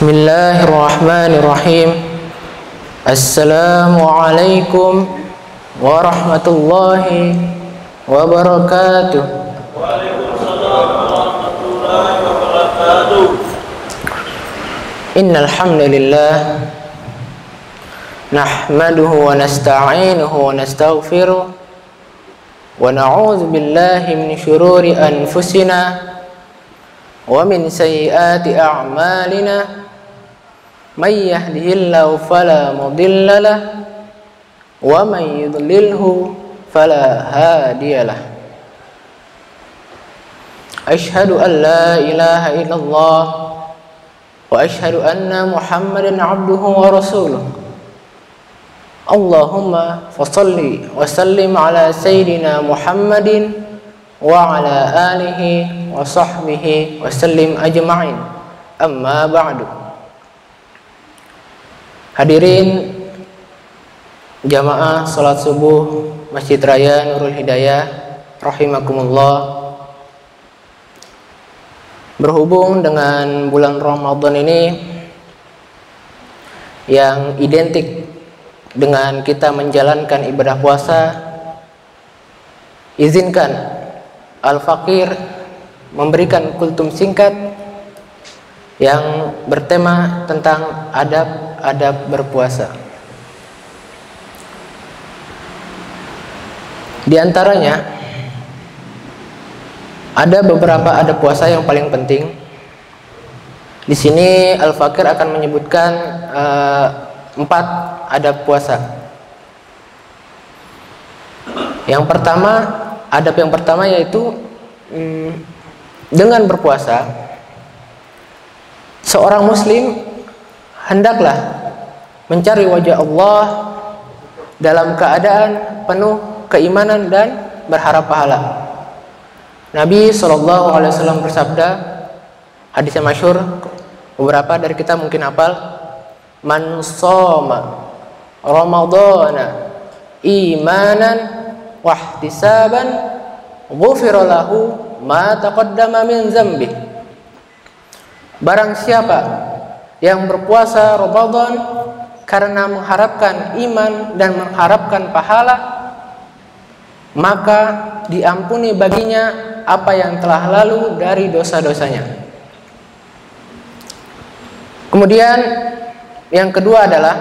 Bismillahirrahmanirrahim. Assalamualaikum warahmatullahi wabarakatuh. Waalaikumsalam warahmatullahi wabarakatuh. Innal hamdalillah nahmaduhu wa nasta'inuhu wa nastaghfiruh wa na'udzu billahi min syururi anfusina wa min sayyiati a'malina may yahdihillahu fala mudilla lahu wa may yudlilhu fala hadiyalah. Asyhadu an la ilaha illallah wa asyhadu anna Muhammadan abduhu wa rasuluh. Allahumma fassalli wa sallim ala sayyidina Muhammadin wa ala alihi wa sahbihi wa sallim ajma'in. Amma ba'du. Hadirin jamaah salat subuh Masjid Raya Nurul Hidayah rahimakumullah. Berhubung dengan bulan Ramadan ini yang identik dengan kita menjalankan ibadah puasa, izinkan Al-Fakir memberikan kultum singkat yang bertema tentang adab-adab berpuasa. Di antaranya ada beberapa adab puasa yang paling penting. Di sini Al-Fakir akan menyebutkan 4 adab puasa. Adab yang pertama yaitu dengan berpuasa seorang muslim hendaklah mencari wajah Allah dalam keadaan penuh keimanan dan berharap pahala. Nabi SAW bersabda, hadis yang masyhur, beberapa dari kita mungkin hafal, man shoma ramadhana imanan wahtisaban ghufira lahu ma taqaddama min dzambi. Barang siapa yang berpuasa Ramadan karena mengharapkan iman dan mengharapkan pahala, maka diampuni baginya apa yang telah lalu dari dosa-dosanya. Kemudian yang kedua adalah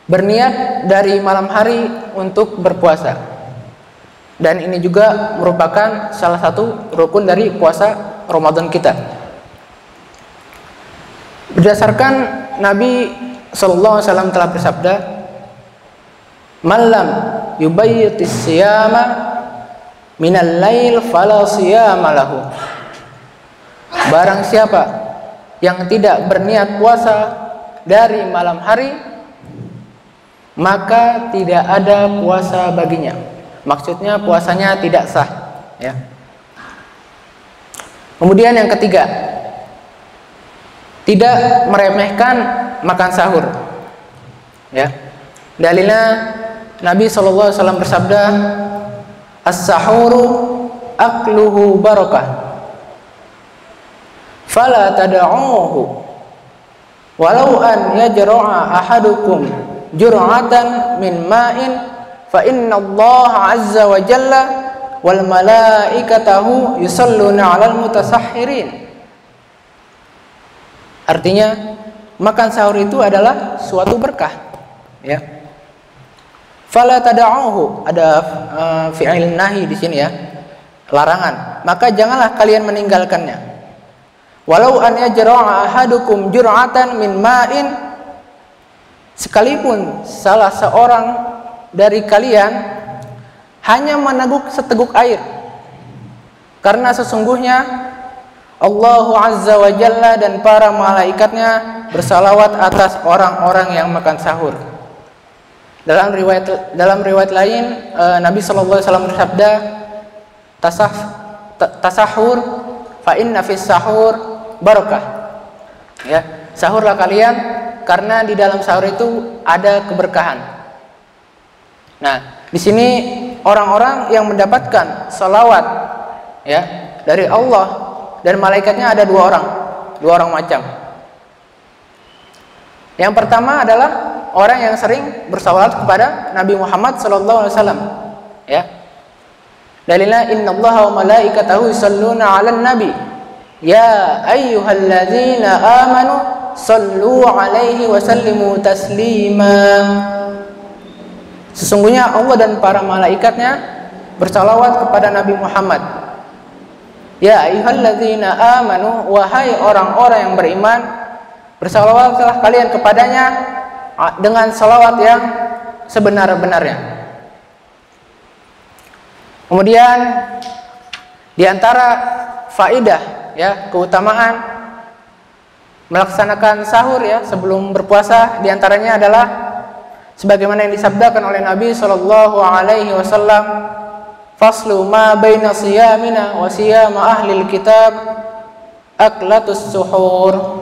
berniat dari malam hari untuk berpuasa. Dan ini juga merupakan salah satu rukun dari puasa Ramadan kita. Berdasarkan Nabi SAW telah bersabda, "Malam yubayyitis siyama minal lail fala siyama lahu." Barang siapa yang tidak berniat puasa dari malam hari, maka tidak ada puasa baginya. Maksudnya puasanya tidak sah, ya. Kemudian yang ketiga, tidak meremehkan makan sahur, ya. Dalilnya Nabi SAW bersabda, as-sahuru akluhu barakah fala tada'uhu walau an yajra'a ahadukum jur'atan min ma'in fa inna Allah azza wa jalla wal malaikatahu yusalluna 'alal mutasahhirin. Artinya makan sahur itu adalah suatu berkah, ya. Fala tada'uhu, ada fi'il nahi di sini, ya. Larangan. Maka janganlah kalian meninggalkannya. Walau an yajra'a ahadukum jur'atan min ma'in, sekalipun salah seorang dari kalian hanya meneguk seteguk air, karena sesungguhnya Allah Azza wa Jalla dan para malaikatnya bersalawat atas orang-orang yang makan sahur. Dalam riwayat lain, Nabi SAW bersabda, tasahur fa inna fis sahur barakah, ya. Sahurlah kalian karena di dalam sahur itu ada keberkahan. Nah, di sini orang-orang yang mendapatkan salawat, ya, dari Allah dan malaikatnya ada dua orang macam. Yang pertama adalah orang yang sering bersalawat kepada Nabi Muhammad sallallahu alaihi wasallam, ya. Dalilnya innallaha wa malaikatahu yusholluna 'alan nabi. Ya ayyuhalladzina amanu shallu 'alaihi wa sallimu taslima. Sesungguhnya Allah dan para malaikatnya bersalawat kepada Nabi Muhammad. Ya ayyuhalladzina amanu, wahai orang-orang yang beriman, bersalawatlah kalian kepadanya dengan salawat yang sebenar-benarnya. Kemudian di antara faidah, ya, keutamaan melaksanakan sahur, ya, sebelum berpuasa, di antaranya adalah sebagaimana yang disabdakan oleh Nabi sallallahu alaihi wasallam, faslu ma baina siyamina wa siyama ahlil kitab aklatus suhur.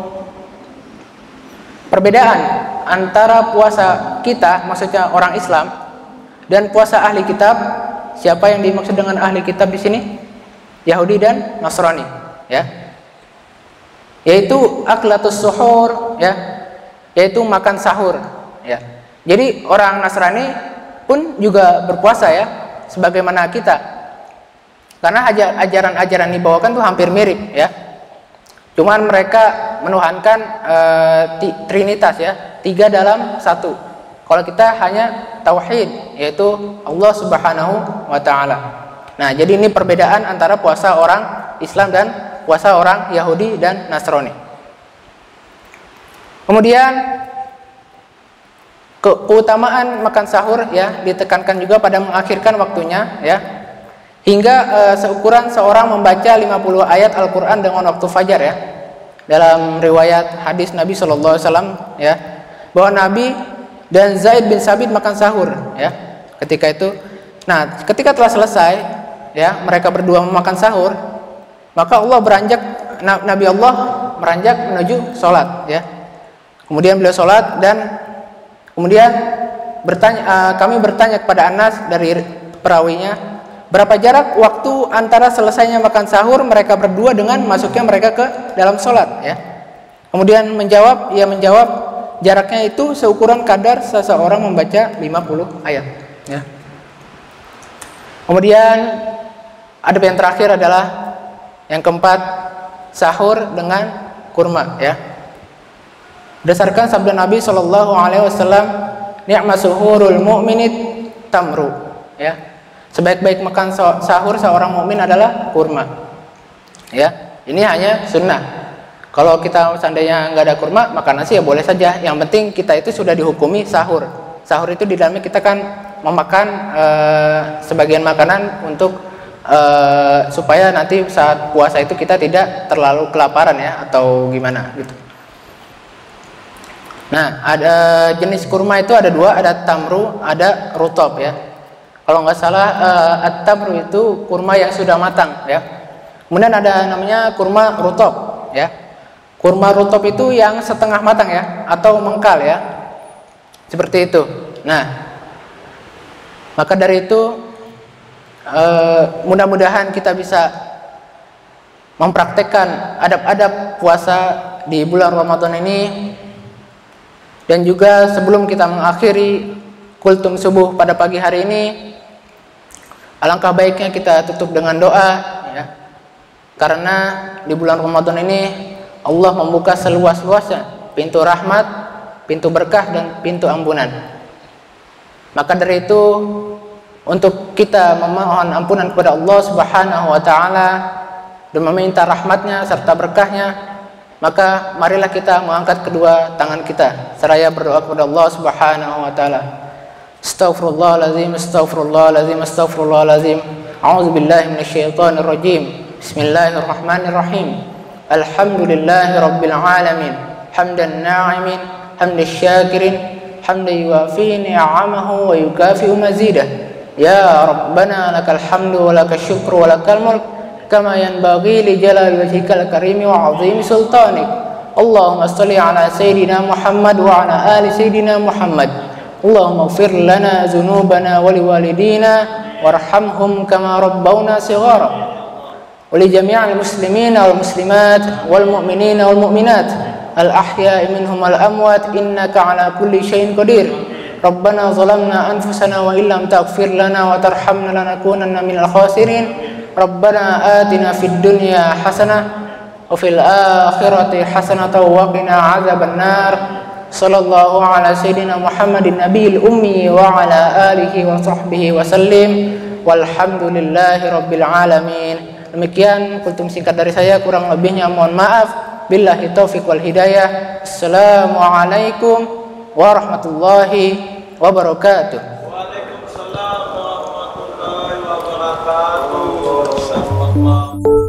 Perbedaan antara puasa kita, maksudnya orang Islam, dan puasa ahli kitab. Siapa yang dimaksud dengan ahli kitab di sini? Yahudi dan Nasrani, ya. Yaitu aklatus suhur, ya, yaitu makan sahur, ya. Jadi orang Nasrani pun juga berpuasa, ya, sebagaimana kita. Karena ajaran-ajaran dibawakan tuh hampir mirip, ya. Cuman mereka menuhankan trinitas, ya, 3 dalam 1. Kalau kita hanya tauhid, yaitu Allah Subhanahu wa taala. Nah, jadi ini perbedaan antara puasa orang Islam dan puasa orang Yahudi dan Nasrani. Kemudian keutamaan makan sahur, ya, ditekankan juga pada mengakhirkan waktunya, ya. Hingga seukuran seorang membaca 50 ayat Al-Qur'an dengan waktu fajar, ya. Dalam riwayat hadis Nabi sallallahu alaihi wasallam, ya, bahwa Nabi dan Zaid bin Sabit makan sahur, ya, ketika itu. Nah, ketika telah selesai, ya, mereka berdua makan sahur, maka Allah beranjak, Nabi Allah beranjak menuju sholat, ya. Kemudian beliau sholat dan kemudian kami bertanya kepada Anas dari perawinya, berapa jarak waktu antara selesainya makan sahur mereka berdua dengan masuknya mereka ke dalam sholat, ya. Kemudian ia menjawab jaraknya itu seukuran kadar seseorang membaca 50 ayat, ya. Kemudian adab yang terakhir adalah yang keempat, sahur dengan kurma, ya. Berdasarkan sabda Nabi sallallahu alaihi wasallam, ni'ma suhurul mu'minit tamru, ya. Sebaik-baik makan sahur seorang mukmin adalah kurma, ya. Ini hanya sunnah. Kalau kita seandainya nggak ada kurma, makan nasi ya boleh saja. Yang penting kita itu sudah dihukumi sahur. Sahur itu di dalamnya kita kan memakan sebagian makanan untuk supaya nanti saat puasa itu kita tidak terlalu kelaparan, ya, atau gimana gitu. Nah, ada jenis kurma itu ada 2, ada tamru, ada rutob, ya. Kalau nggak salah at-tamru itu kurma yang sudah matang, ya. Kemudian ada namanya kurma rutob, ya. Kurma rutob itu yang setengah matang, ya, atau mengkal, ya, seperti itu. Nah, maka dari itu mudah-mudahan kita bisa mempraktekkan adab-adab puasa di bulan Ramadan ini. Dan juga sebelum kita mengakhiri kultum subuh pada pagi hari ini, alangkah baiknya kita tutup dengan doa, ya. Karena di bulan Ramadan ini Allah membuka seluas-luasnya pintu rahmat, pintu berkah, dan pintu ampunan. Maka dari itu, untuk kita memohon ampunan kepada Allah Subhanahu wa taala dan meminta rahmatnya serta berkahnya, maka marilah kita mengangkat kedua tangan kita seraya berdoa kepada Allah Subhanahu wa taala. Astaghfirullahalazim, astaghfirullahalazim, astaghfirullahalazim. A'udzubillahi minasyaitonir rajim. Bismillahirrahmanirrahim. Alhamdulillahi rabbil alamin. Hamdan na'imin, hamdan syakirin, hamdan yuwafi ni'amahu wa yukafi'u mazidah. Ya Rabbana lakal hamdu wa lakal syukru wa lakal mulk kama yanbaghi li jalali wajhikal karimi wa 'azimi sultanik. Allahumma shalli ala sayidina Muhammad wa ala ali sayidina Muhammad. Allahumma ighfir lana dzunubana wa liwalidina warhamhum kama rabbawna shighara. Wa li jami'il muslimina wal muslimat wal mu'minina wal mu'minat al-ahya'i minhum al-amwat innaka ala kulli syai'in qadir. Rabbana zalamna anfusana wa illam taghfir lana wa tarhamna lanakunanna minal khasirin. Rabbana atina fid dunya hasanah wa fil akhirati hasanatan wa qina adzabannar. Sallallahu ala sayyidina Muhammadin nabiyil ummi wa ala alihi wa sahbihi wa sallim. Walhamdulillahi rabbil alamin. Demikian kultum singkat dari saya, kurang lebihnya mohon maaf. Billahi taufiq wal hidayah. Assalamualaikum warahmatullahi wabarakatuh. Waalaikumsalam warahmatullahi wabarakatuh.